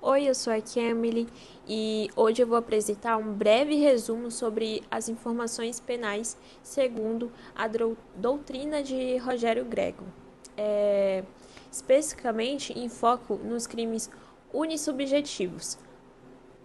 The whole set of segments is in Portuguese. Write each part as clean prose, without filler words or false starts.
Oi, eu sou a Emily e hoje eu vou apresentar um breve resumo sobre as informações penais segundo a doutrina de Rogério Grego. É, Especificamente em foco nos crimes unissubjetivos,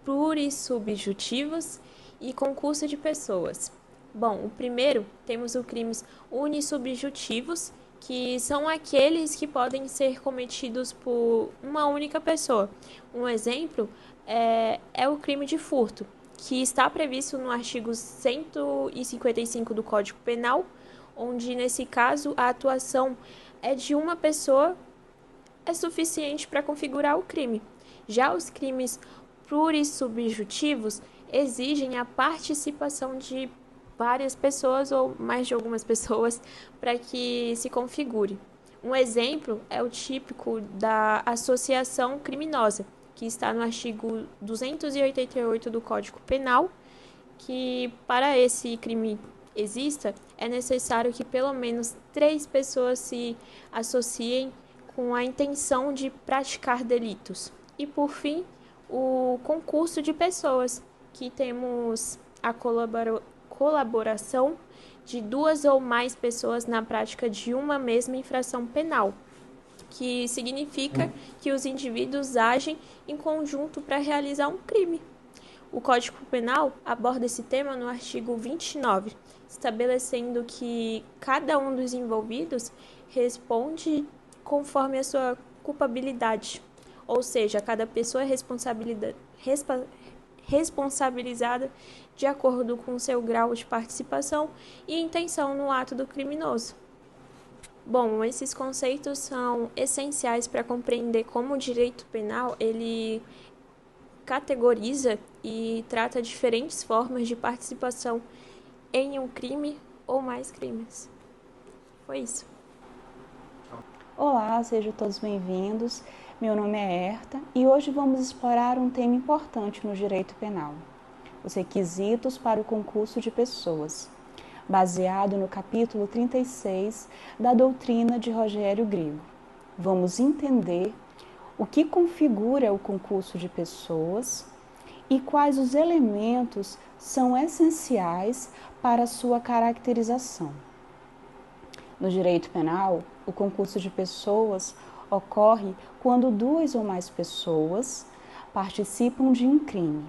plurissubjetivos e concurso de pessoas. Bom, o primeiro temos os crimes unissubjetivos, que são aqueles que podem ser cometidos por uma única pessoa. Um exemplo é o crime de furto, que está previsto no artigo 155 do Código Penal, onde, nesse caso, a atuação é de uma pessoa é suficiente para configurar o crime. Já os crimes plurissubjetivos exigem a participação de várias pessoas ou mais de algumas pessoas para que se configure. Um exemplo é o típico da associação criminosa, que está no artigo 288 do Código Penal, que para esse crime exista, é necessário que pelo menos 3 pessoas se associem com a intenção de praticar delitos. E por fim, o concurso de pessoas, que temos a colaboração de 2 ou mais pessoas na prática de uma mesma infração penal, que significa que os indivíduos agem em conjunto para realizar um crime. O Código Penal aborda esse tema no artigo 29, estabelecendo que cada um dos envolvidos responde conforme a sua culpabilidade, ou seja, cada pessoa é responsabilizada de acordo com seu grau de participação e intenção no ato do criminoso. Bom, esses conceitos são essenciais para compreender como o direito penal ele categoriza e trata diferentes formas de participação em um crime ou mais crimes. Foi isso. Olá, sejam todos bem-vindos. Meu nome é Herta e hoje vamos explorar um tema importante no direito penal: os requisitos para o concurso de pessoas, baseado no capítulo 36 da doutrina de Rogério Grego. Vamos entender o que configura o concurso de pessoas e quais os elementos são essenciais para a sua caracterização. No direito penal, o concurso de pessoas ocorre quando 2 ou mais pessoas participam de um crime,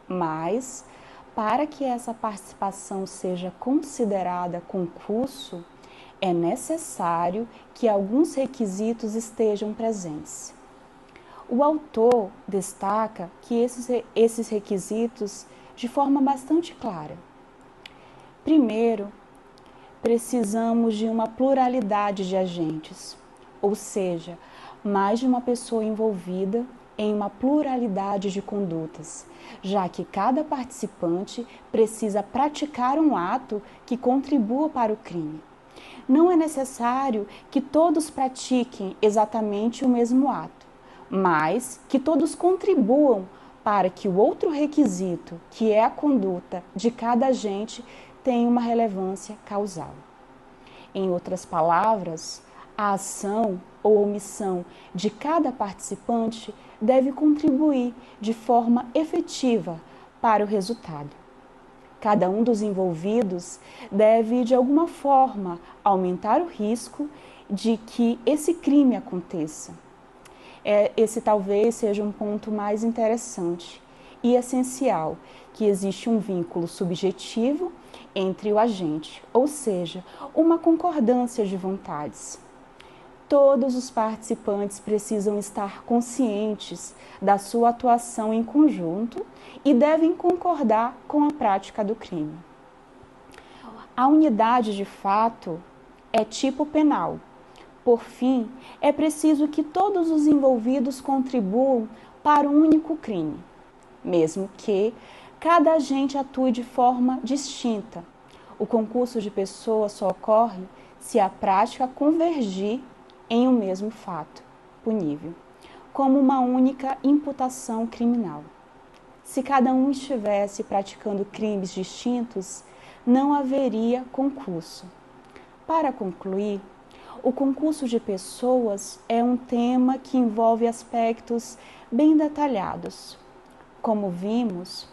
mas, para que essa participação seja considerada concurso, é necessário que alguns requisitos estejam presentes. O autor destaca que esses requisitos de forma bastante clara. Primeiro, precisamos de uma pluralidade de agentes, ou seja, mais de uma pessoa envolvida em uma pluralidade de condutas, já que cada participante precisa praticar um ato que contribua para o crime. Não é necessário que todos pratiquem exatamente o mesmo ato, mas que todos contribuam para que o outro requisito, que é a conduta de cada agente, tenha uma relevância causal. Em outras palavras, a ação ou omissão de cada participante deve contribuir de forma efetiva para o resultado. Cada um dos envolvidos deve, de alguma forma, aumentar o risco de que esse crime aconteça. Esse talvez seja um ponto mais interessante e essencial, que existe um vínculo subjetivo entre o agente, ou seja, uma concordância de vontades. Todos os participantes precisam estar conscientes da sua atuação em conjunto e devem concordar com a prática do crime. A unidade de fato é tipo penal. Por fim, é preciso que todos os envolvidos contribuam para um único crime, mesmo que cada agente atue de forma distinta. O concurso de pessoas só ocorre se a prática convergir em um mesmo fato punível, como uma única imputação criminal. Se cada um estivesse praticando crimes distintos, não haveria concurso. Para concluir, O concurso de pessoas é um tema que envolve aspectos bem detalhados. Como vimos,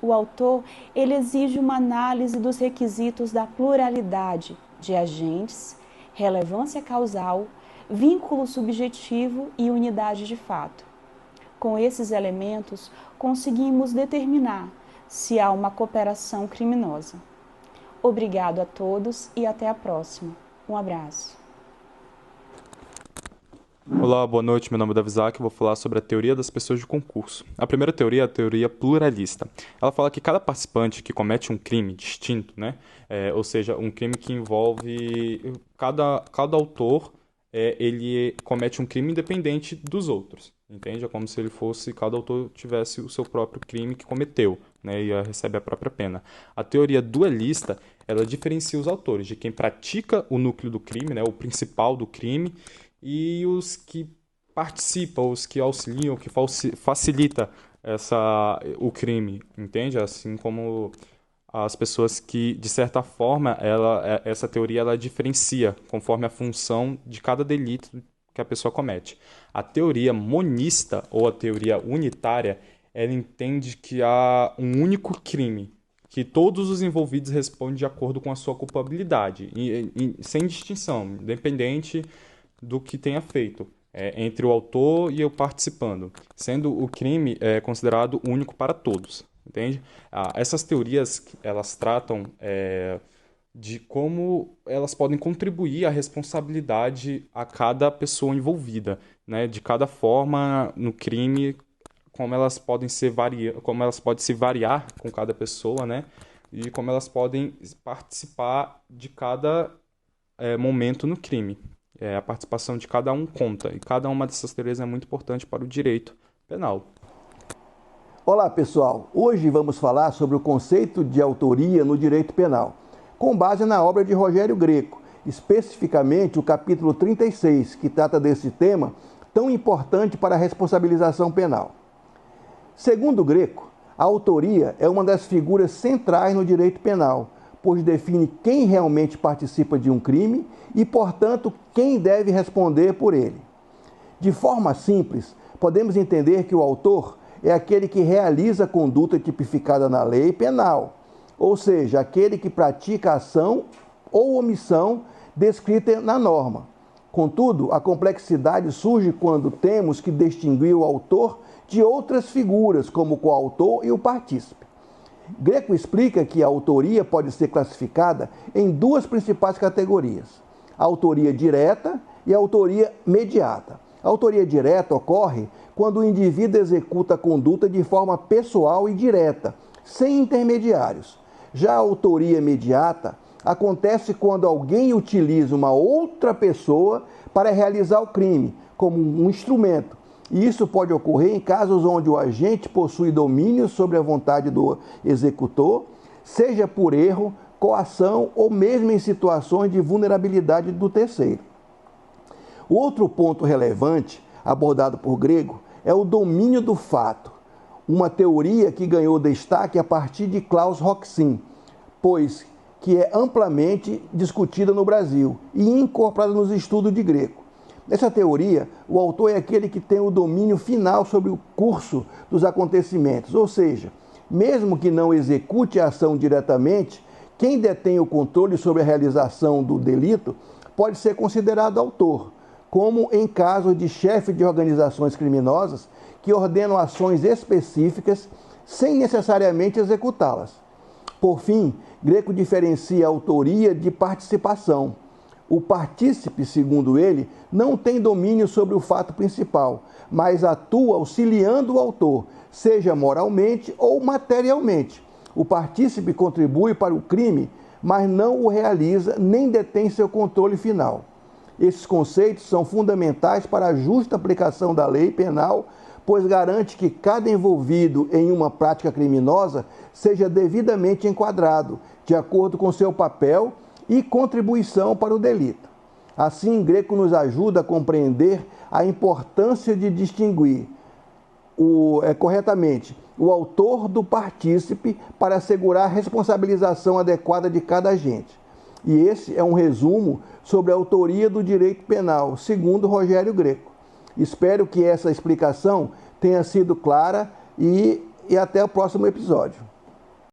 o autor ele exige uma análise dos requisitos da pluralidade de agentes, relevância causal, vínculo subjetivo e unidade de fato. Com esses elementos, conseguimos determinar se há uma cooperação criminosa. Obrigado a todos e até a próxima. Um abraço. Olá, boa noite. Meu nome é Davi Zac. Vou falar sobre a teoria das pessoas de concurso. A primeira teoria é a teoria pluralista. Ela fala que cada participante que comete um crime distinto, né? Ou seja, um crime que envolve cada autor, ele comete um crime independente dos outros. Entende? É como se cada autor tivesse o seu próprio crime que cometeu, né? E recebe a própria pena. A teoria dualista, ela diferencia os autores de quem pratica o núcleo do crime, né? O principal do crime, e os que participam, os que auxiliam, que facilita o crime, entende? Assim como as pessoas que, de certa forma, essa teoria ela diferencia conforme a função de cada delito que a pessoa comete. A teoria monista ou a teoria unitária, ela entende que há um único crime, que todos os envolvidos respondem de acordo com a sua culpabilidade, sem distinção, independente do que tenha feito, entre o autor e o participando, sendo o crime considerado único para todos, entende? Essas teorias, elas tratam de como elas podem contribuir à responsabilidade a cada pessoa envolvida, né? De cada forma no crime, como elas podem se variar com cada pessoa, né? E como elas podem participar de cada momento no crime. A participação de cada um conta, e cada uma dessas teorias é muito importante para o direito penal. Olá, pessoal! Hoje vamos falar sobre o conceito de autoria no direito penal, com base na obra de Rogério Greco, especificamente o capítulo 36, que trata desse tema tão importante para a responsabilização penal. Segundo Greco, a autoria é uma das figuras centrais no direito penal, pois define quem realmente participa de um crime e, portanto, quem deve responder por ele. De forma simples, podemos entender que o autor é aquele que realiza a conduta tipificada na lei penal, ou seja, aquele que pratica a ação ou omissão descrita na norma. Contudo, a complexidade surge quando temos que distinguir o autor de outras figuras, como o coautor e o partícipe. Greco explica que a autoria pode ser classificada em duas principais categorias: a autoria direta e a autoria mediata. A autoria direta ocorre quando o indivíduo executa a conduta de forma pessoal e direta, sem intermediários. Já a autoria mediata acontece quando alguém utiliza uma outra pessoa para realizar o crime, como um instrumento. E isso pode ocorrer em casos onde o agente possui domínio sobre a vontade do executor, seja por erro, coação ou mesmo em situações de vulnerabilidade do terceiro. O outro ponto relevante, abordado por Greco, é o domínio do fato, uma teoria que ganhou destaque a partir de Klaus Roxin, pois que é amplamente discutida no Brasil e incorporada nos estudos de Greco. Nessa teoria, o autor é aquele que tem o domínio final sobre o curso dos acontecimentos, ou seja, mesmo que não execute a ação diretamente, quem detém o controle sobre a realização do delito pode ser considerado autor, como em casos de chefes de organizações criminosas que ordenam ações específicas sem necessariamente executá-las. Por fim, Greco diferencia a autoria de participação. O partícipe, segundo ele, não tem domínio sobre o fato principal, mas atua auxiliando o autor, seja moralmente ou materialmente. O partícipe contribui para o crime, mas não o realiza nem detém seu controle final. Esses conceitos são fundamentais para a justa aplicação da lei penal, pois garante que cada envolvido em uma prática criminosa seja devidamente enquadrado, de acordo com seu papel e contribuição para o delito. Assim, Greco nos ajuda a compreender a importância de distinguir corretamente o autor do partícipe para assegurar a responsabilização adequada de cada agente. E esse é um resumo sobre a autoria do direito penal, segundo Rogério Greco. Espero que essa explicação tenha sido clara e até o próximo episódio.